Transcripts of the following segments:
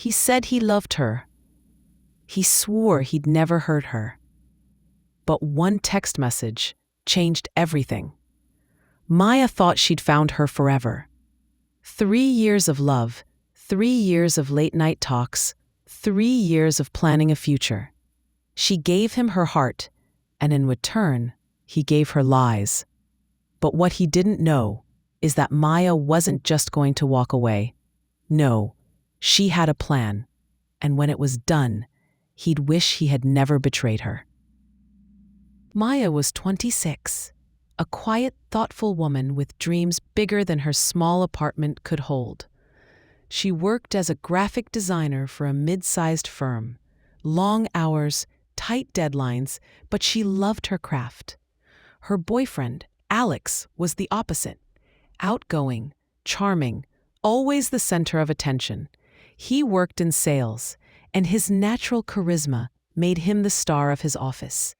He said he loved her. He swore he'd never hurt her. But one text message changed everything. Maya thought she'd found her forever. 3 years of love, 3 years of late-night talks, 3 years of planning a future. She gave him her heart, and in return, he gave her lies. But what he didn't know is that Maya wasn't just going to walk away. No, she had a plan, and when it was done, he'd wish he had never betrayed her. Maya was 26, a quiet, thoughtful woman with dreams bigger than her small apartment could hold. She worked as a graphic designer for a mid-sized firm. Long hours, tight deadlines, but she loved her craft. Her boyfriend, Alex, was the opposite. Outgoing, charming, always the center of attention. He worked in sales, and his natural charisma made him the star of his office.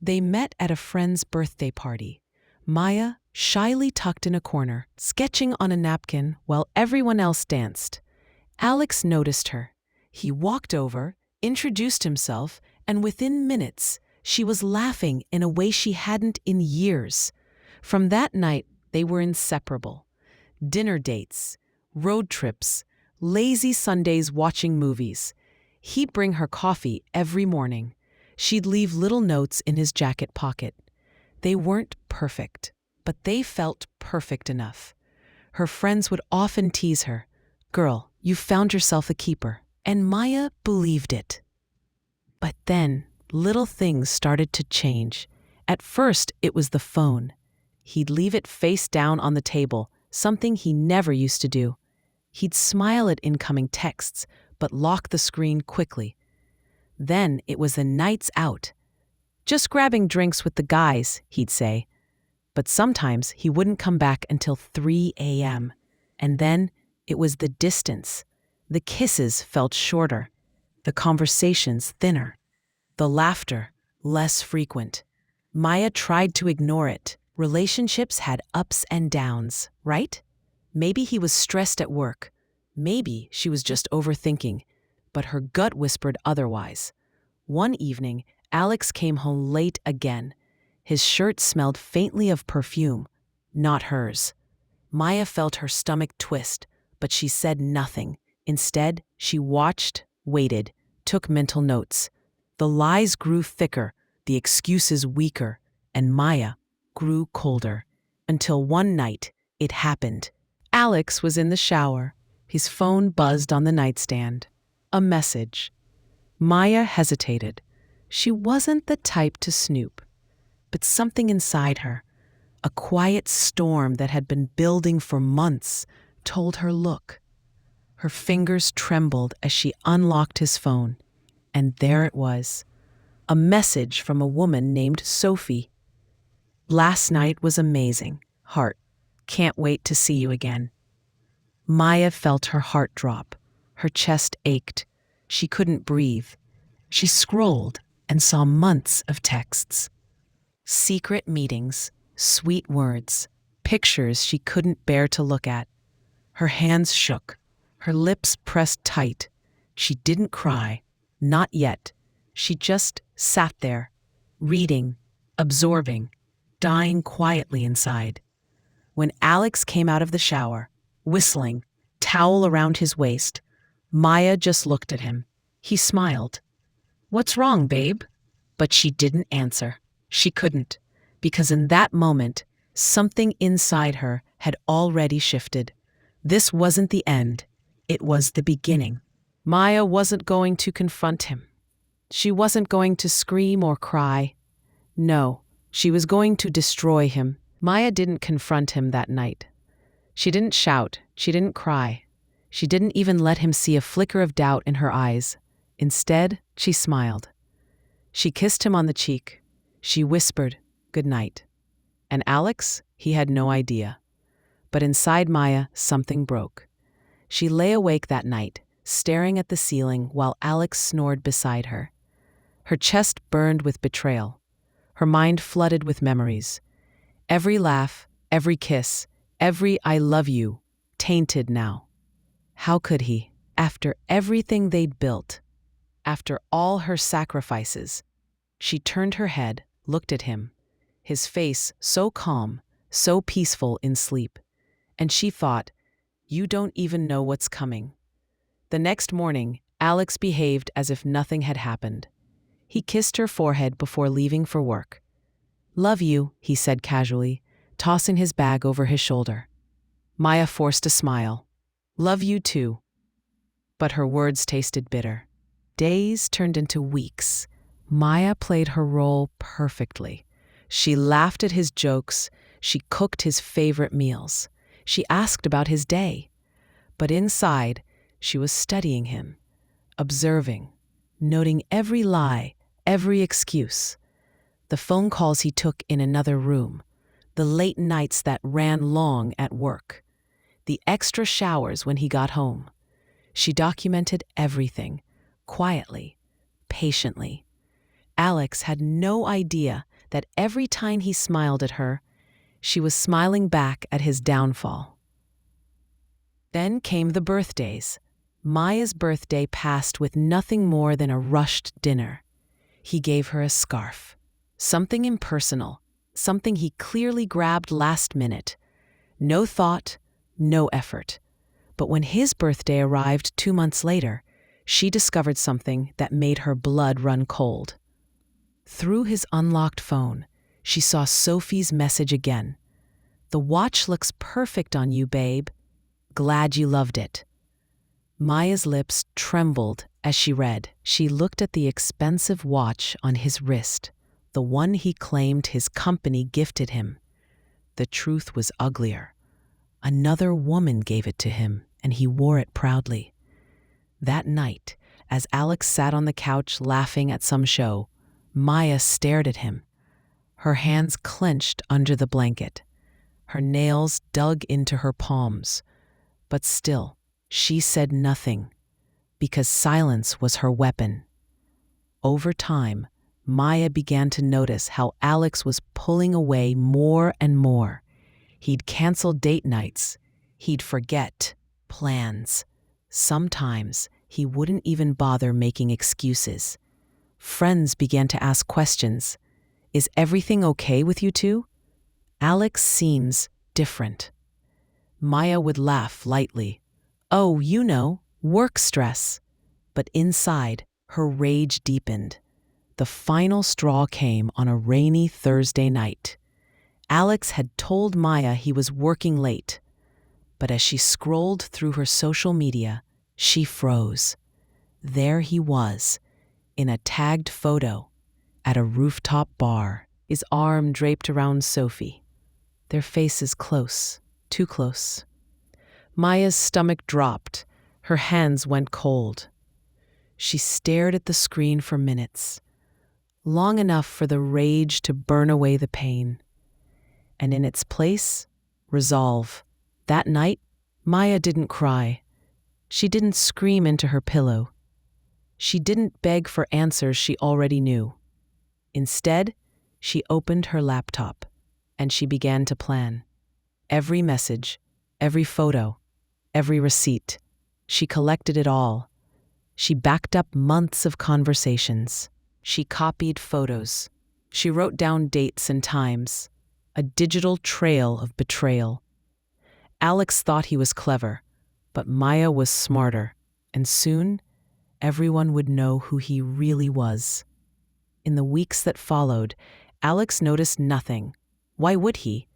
They met at a friend's birthday party. Maya, shyly tucked in a corner, sketching on a napkin while everyone else danced. Alex noticed her. He walked over, introduced himself, and within minutes, she was laughing in a way she hadn't in years. From that night, they were inseparable. Dinner dates, road trips, lazy Sundays watching movies. He'd bring her coffee every morning. She'd leave little notes in his jacket pocket. They weren't perfect, but they felt perfect enough. Her friends would often tease her, "Girl, you found yourself a keeper." And Maya believed it. But then, little things started to change. At first, it was the phone. He'd leave it face down on the table, something he never used to do. He'd smile at incoming texts, but lock the screen quickly. Then it was the nights out. "Just grabbing drinks with the guys," he'd say. But sometimes he wouldn't come back until 3 a.m. And then it was the distance. The kisses felt shorter, the conversations thinner, the laughter less frequent. Maya tried to ignore it. Relationships had ups and downs, right? Maybe he was stressed at work. Maybe she was just overthinking. But her gut whispered otherwise. One evening, Alex came home late again. His shirt smelled faintly of perfume, not hers. Maya felt her stomach twist, but she said nothing. Instead, she watched, waited, took mental notes. The lies grew thicker, the excuses weaker, and Maya grew colder. Until one night, it happened. Alex was in the shower. His phone buzzed on the nightstand. A message. Maya hesitated. She wasn't the type to snoop. But something inside her, a quiet storm that had been building for months, told her look. Her fingers trembled as she unlocked his phone. And there it was. A message from a woman named Sophie. "Last night was amazing. Heart. Can't wait to see you again." Maya felt her heart drop. Her chest ached. She couldn't breathe. She scrolled and saw months of texts. Secret meetings, sweet words, pictures she couldn't bear to look at. Her hands shook. Her lips pressed tight. She didn't cry. Not yet. She just sat there, reading, absorbing, dying quietly inside. When Alex came out of the shower, whistling, towel around his waist, Maya just looked at him. He smiled. "What's wrong, babe?" But she didn't answer. She couldn't, because in that moment, something inside her had already shifted. This wasn't the end. It was the beginning. Maya wasn't going to confront him. She wasn't going to scream or cry. No, she was going to destroy him. Maya didn't confront him that night. She didn't shout. She didn't cry. She didn't even let him see a flicker of doubt in her eyes. Instead, she smiled. She kissed him on the cheek. She whispered, "Good night." And Alex, he had no idea. But inside Maya, something broke. She lay awake that night, staring at the ceiling while Alex snored beside her. Her chest burned with betrayal. Her mind flooded with memories. Every laugh, every kiss, every "I love you," tainted now. How could he? After everything they'd built, after all her sacrifices, she turned her head, looked at him, his face so calm, so peaceful in sleep, and she thought, "You don't even know what's coming." The next morning, Alex behaved as if nothing had happened. He kissed her forehead before leaving for work. "Love you," he said casually, tossing his bag over his shoulder. Maya forced a smile. "Love you too." But her words tasted bitter. Days turned into weeks. Maya played her role perfectly. She laughed at his jokes. She cooked his favorite meals. She asked about his day. But inside, she was studying him, observing, noting every lie, every excuse. The phone calls he took in another room, the late nights that ran long at work, the extra showers when he got home. She documented everything, quietly, patiently. Alex had no idea that every time he smiled at her, she was smiling back at his downfall. Then came the birthdays. Maya's birthday passed with nothing more than a rushed dinner. He gave her a scarf. Something impersonal, something he clearly grabbed last minute. No thought, no effort. But when his birthday arrived 2 months later, she discovered something that made her blood run cold. Through his unlocked phone, she saw Sophie's message again. "The watch looks perfect on you, babe. Glad you loved it." Maya's lips trembled as she read. She looked at the expensive watch on his wrist, the one he claimed his company gifted him. The truth was uglier. Another woman gave it to him, and he wore it proudly. That night, as Alex sat on the couch laughing at some show, Maya stared at him. Her hands clenched under the blanket. Her nails dug into her palms. But still, she said nothing, because silence was her weapon. Over time, Maya began to notice how Alex was pulling away more and more. He'd cancel date nights. He'd forget plans. Sometimes he wouldn't even bother making excuses. Friends began to ask questions. "Is everything okay with you two? Alex seems different." Maya would laugh lightly. "Oh, you know, work stress." But inside, her rage deepened. The final straw came on a rainy Thursday night. Alex had told Maya he was working late. But as she scrolled through her social media, she froze. There he was, in a tagged photo, at a rooftop bar, his arm draped around Sophie. Their faces close, too close. Maya's stomach dropped. Her hands went cold. She stared at the screen for minutes, long enough for the rage to burn away the pain. And in its place, resolve. That night, Maya didn't cry. She didn't scream into her pillow. She didn't beg for answers she already knew. Instead, she opened her laptop, and she began to plan. Every message, every photo, every receipt. She collected it all. She backed up months of conversations. She copied photos. She wrote down dates and times. A digital trail of betrayal. Alex thought he was clever, but Maya was smarter, and soon everyone would know who he really was. In the weeks that followed, Alex noticed nothing. Why would he?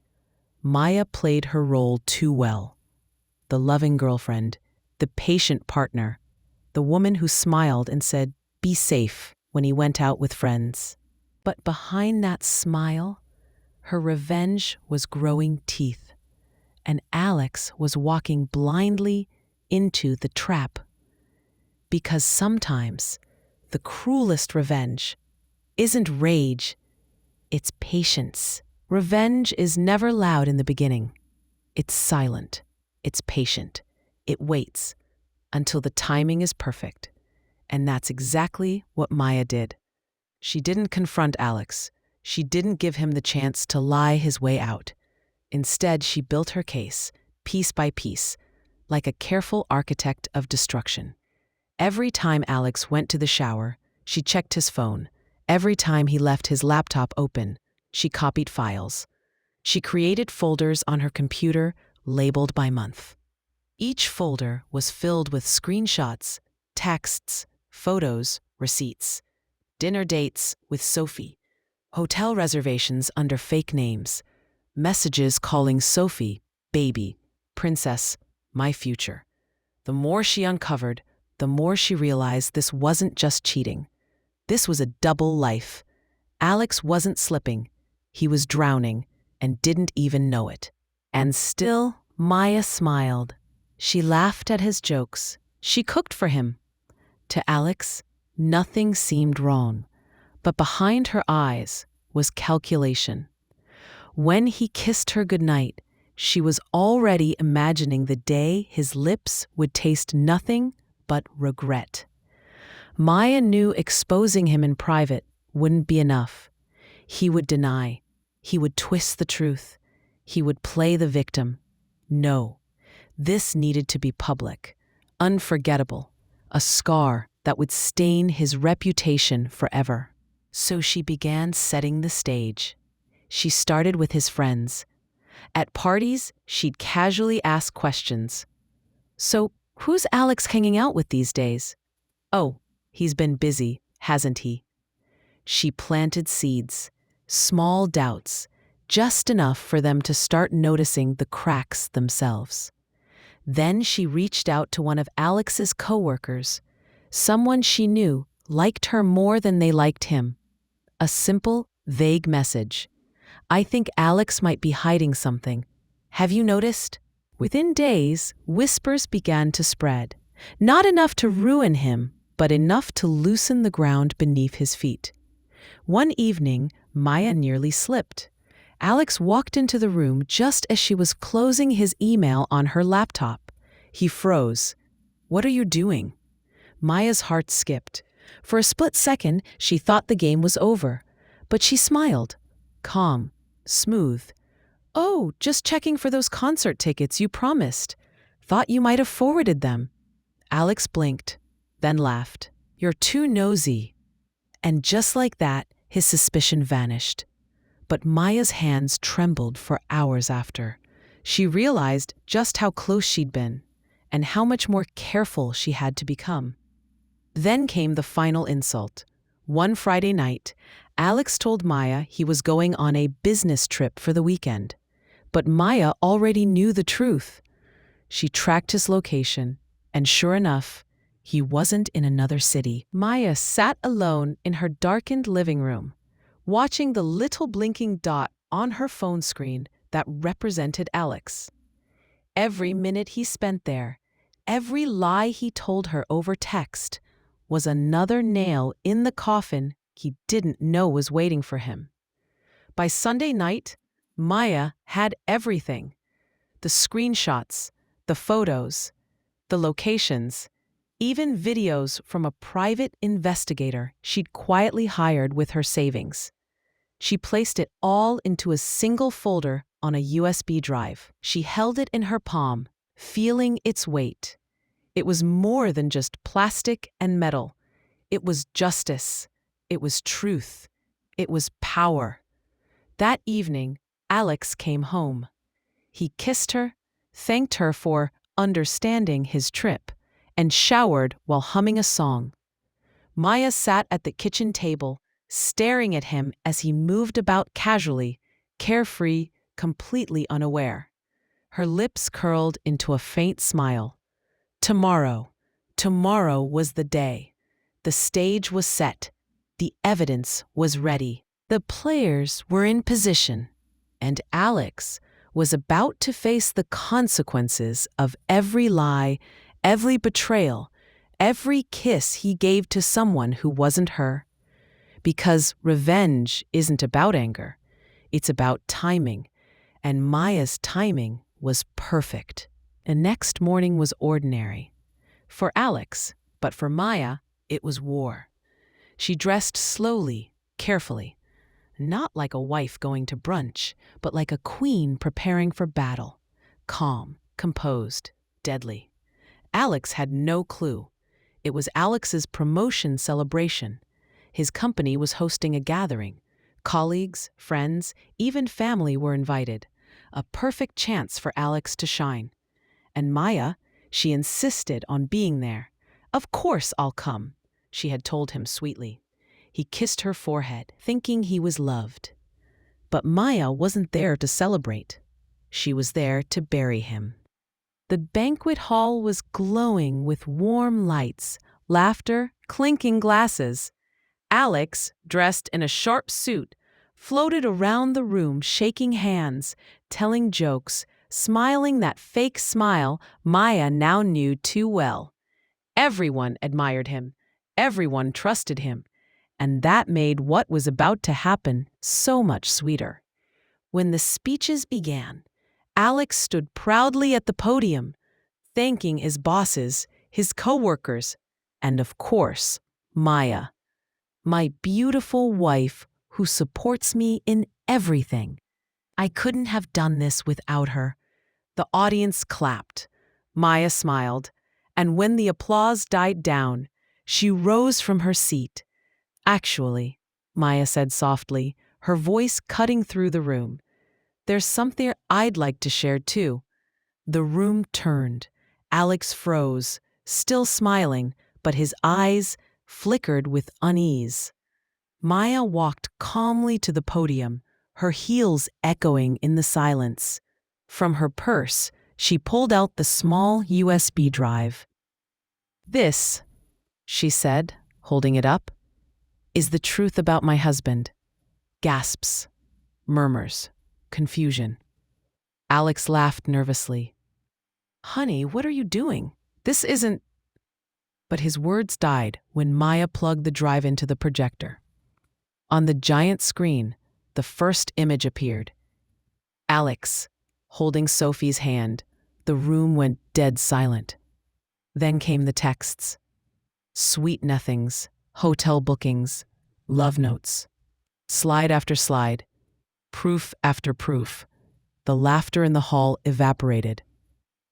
Maya played her role too well. The loving girlfriend, the patient partner, the woman who smiled and said, "Be safe," when he went out with friends. But behind that smile, her revenge was growing teeth, and Alex was walking blindly into the trap. Because sometimes the cruelest revenge isn't rage, it's patience. Revenge is never loud in the beginning. It's silent. It's patient. It waits until the timing is perfect. And that's exactly what Maya did. She didn't confront Alex. She didn't give him the chance to lie his way out. Instead, she built her case, piece by piece, like a careful architect of destruction. Every time Alex went to the shower, she checked his phone. Every time he left his laptop open, she copied files. She created folders on her computer labeled by month. Each folder was filled with screenshots, texts, photos, receipts, dinner dates with Sophie, hotel reservations under fake names, messages calling Sophie, baby, princess, my future. The more she uncovered, the more she realized this wasn't just cheating. This was a double life. Alex wasn't slipping. He was drowning and didn't even know it. And still, Maya smiled. She laughed at his jokes. She cooked for him. To Alex, nothing seemed wrong. But behind her eyes was calculation. When he kissed her goodnight, she was already imagining the day his lips would taste nothing but regret. Maya knew exposing him in private wouldn't be enough. He would deny. He would twist the truth. He would play the victim. No, this needed to be public, unforgettable, a scar that would stain his reputation forever. So she began setting the stage. She started with his friends. At parties, she'd casually ask questions. So, who's Alex hanging out with these days? Oh, he's been busy, hasn't he? She planted seeds, small doubts, just enough for them to start noticing the cracks themselves. Then she reached out to one of Alex's coworkers, someone she knew liked her more than they liked him. A simple, vague message. I think Alex might be hiding something. Have you noticed? Within days, whispers began to spread. Not enough to ruin him, but enough to loosen the ground beneath his feet. One evening, Maya nearly slipped. Alex walked into the room just as she was closing his email on her laptop. He froze. What are you doing? Maya's heart skipped. For a split second, she thought the game was over. But she smiled. Calm, smooth. Oh, just checking for those concert tickets you promised. Thought you might have forwarded them. Alex blinked, then laughed. You're too nosy. And just like that, his suspicion vanished. But Maya's hands trembled for hours after. She realized just how close she'd been, and how much more careful she had to become. Then came the final insult. One Friday night, Alex told Maya he was going on a business trip for the weekend. But Maya already knew the truth. She tracked his location, and sure enough, he wasn't in another city. Maya sat alone in her darkened living room, watching the little blinking dot on her phone screen that represented Alex. Every minute he spent there, every lie he told her over text, was another nail in the coffin he didn't know was waiting for him. By Sunday night, Maya had everything. The screenshots, the photos, the locations, even videos from a private investigator she'd quietly hired with her savings. She placed it all into a single folder on a USB drive. She held it in her palm, feeling its weight. It was more than just plastic and metal. It was justice. It was truth. It was power. That evening, Alex came home. He kissed her, thanked her for understanding his trip, and showered while humming a song. Maya sat at the kitchen table, staring at him as he moved about casually, carefree, completely unaware. Her lips curled into a faint smile. Tomorrow was the day. The stage was set. The evidence was ready. The players were in position, and Alex was about to face the consequences of every lie, every betrayal, every kiss he gave to someone who wasn't her. Because revenge isn't about anger. It's about timing, and Maya's timing was perfect. The next morning was ordinary. For Alex, but for Maya, it was war. She dressed slowly, carefully. Not like a wife going to brunch, but like a queen preparing for battle. Calm, composed, deadly. Alex had no clue. It was Alex's promotion celebration. His company was hosting a gathering. Colleagues, friends, even family were invited. A perfect chance for Alex to shine. And Maya, she insisted on being there. "Of course I'll come," she had told him sweetly. He kissed her forehead, thinking he was loved. But Maya wasn't there to celebrate. She was there to bury him. The banquet hall was glowing with warm lights, laughter, clinking glasses. Alex, dressed in a sharp suit, floated around the room shaking hands, telling jokes, smiling that fake smile Maya now knew too well. Everyone admired him. Everyone trusted him. And that made what was about to happen so much sweeter. When the speeches began, Alex stood proudly at the podium, thanking his bosses, his coworkers, and of course, Maya, my beautiful wife who supports me in everything. I couldn't have done this without her. The audience clapped. Maya smiled, and when the applause died down, she rose from her seat. "Actually," Maya said softly, her voice cutting through the room, "there's something I'd like to share too." The room turned. Alex froze, still smiling, but his eyes flickered with unease. Maya walked calmly to the podium, her heels echoing in the silence. From her purse, she pulled out the small USB drive. "This," she said, holding it up, "is the truth about my husband." Gasps, murmurs, confusion. Alex laughed nervously. "Honey, what are you doing? This isn't—" But his words died when Maya plugged the drive into the projector. On the giant screen, the first image appeared. Alex, holding Sophie's hand. The room went dead silent. Then came the texts. Sweet nothings, hotel bookings, love notes. Slide after slide, proof after proof. The laughter in the hall evaporated.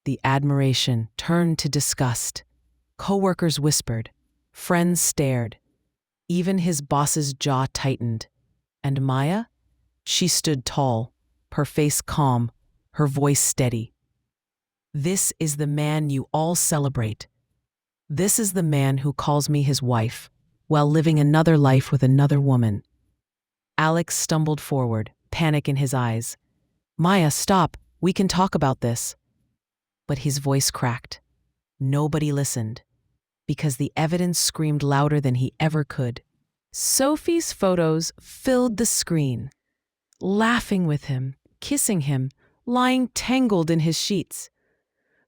The admiration turned to disgust. Coworkers whispered. Friends stared. Even his boss's jaw tightened. And Maya? She stood tall, her face calm, her voice steady. "This is the man you all celebrate. This is the man who calls me his wife, while living another life with another woman." Alex stumbled forward, panic in his eyes. "Maya, stop. We can talk about this." But his voice cracked. Nobody listened, because the evidence screamed louder than he ever could. Sophie's photos filled the screen, laughing with him, kissing him, lying tangled in his sheets.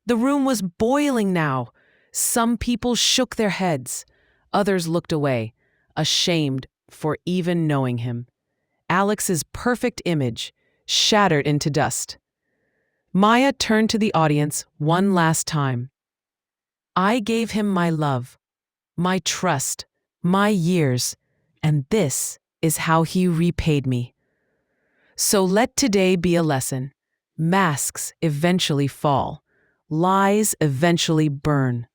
The room was boiling now. Some people shook their heads. Others looked away, ashamed for even knowing him. Alex's perfect image shattered into dust. Maya turned to the audience one last time. "I gave him my love, my trust, my years, and this is how he repaid me. So let today be a lesson. Masks eventually fall. Lies eventually burn."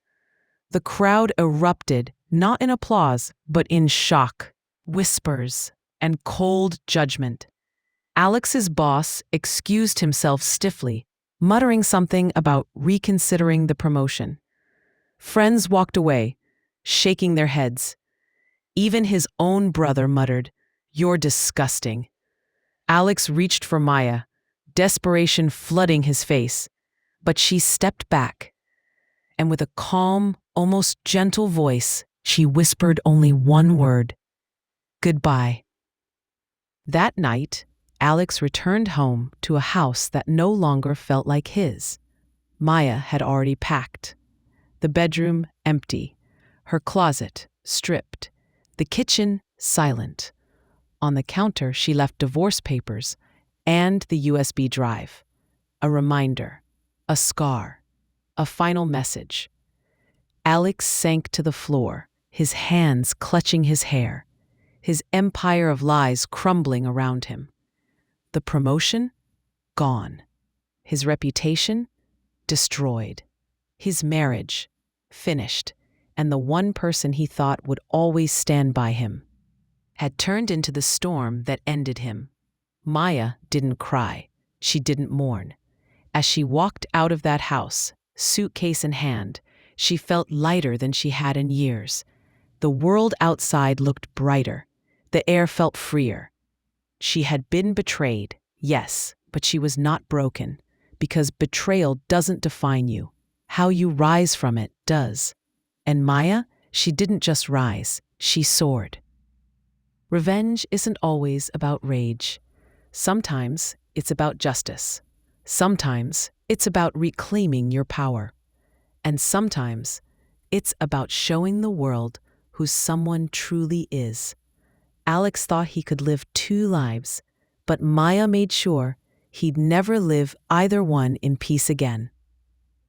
The crowd erupted, not in applause, but in shock, whispers, and cold judgment. Alex's boss excused himself stiffly, muttering something about reconsidering the promotion. Friends walked away, shaking their heads. Even his own brother muttered, "You're disgusting." Alex reached for Maya, desperation flooding his face, but she stepped back, and with a calm, almost gentle voice, she whispered only one word: "Goodbye." That night, Alex returned home to a house that no longer felt like his. Maya had already packed. The bedroom empty, her closet stripped, the kitchen silent. On the counter, she left divorce papers and the USB drive. A reminder, a scar, a final message. Alex sank to the floor, his hands clutching his hair, his empire of lies crumbling around him. The promotion? Gone. His reputation? Destroyed. His marriage? Finished. and the one person he thought would always stand by him had turned into the storm that ended him. Maya didn't cry. She didn't mourn. As she walked out of that house, suitcase in hand, she felt lighter than she had in years. The world outside looked brighter. The air felt freer. She had been betrayed, yes, but she was not broken, because betrayal doesn't define you. How you rise from it does. And Maya, she didn't just rise, she soared. Revenge isn't always about rage. Sometimes it's about justice. Sometimes it's about reclaiming your power. And sometimes it's about showing the world who someone truly is. Alex thought he could live two lives, but Maya made sure he'd never live either one in peace again.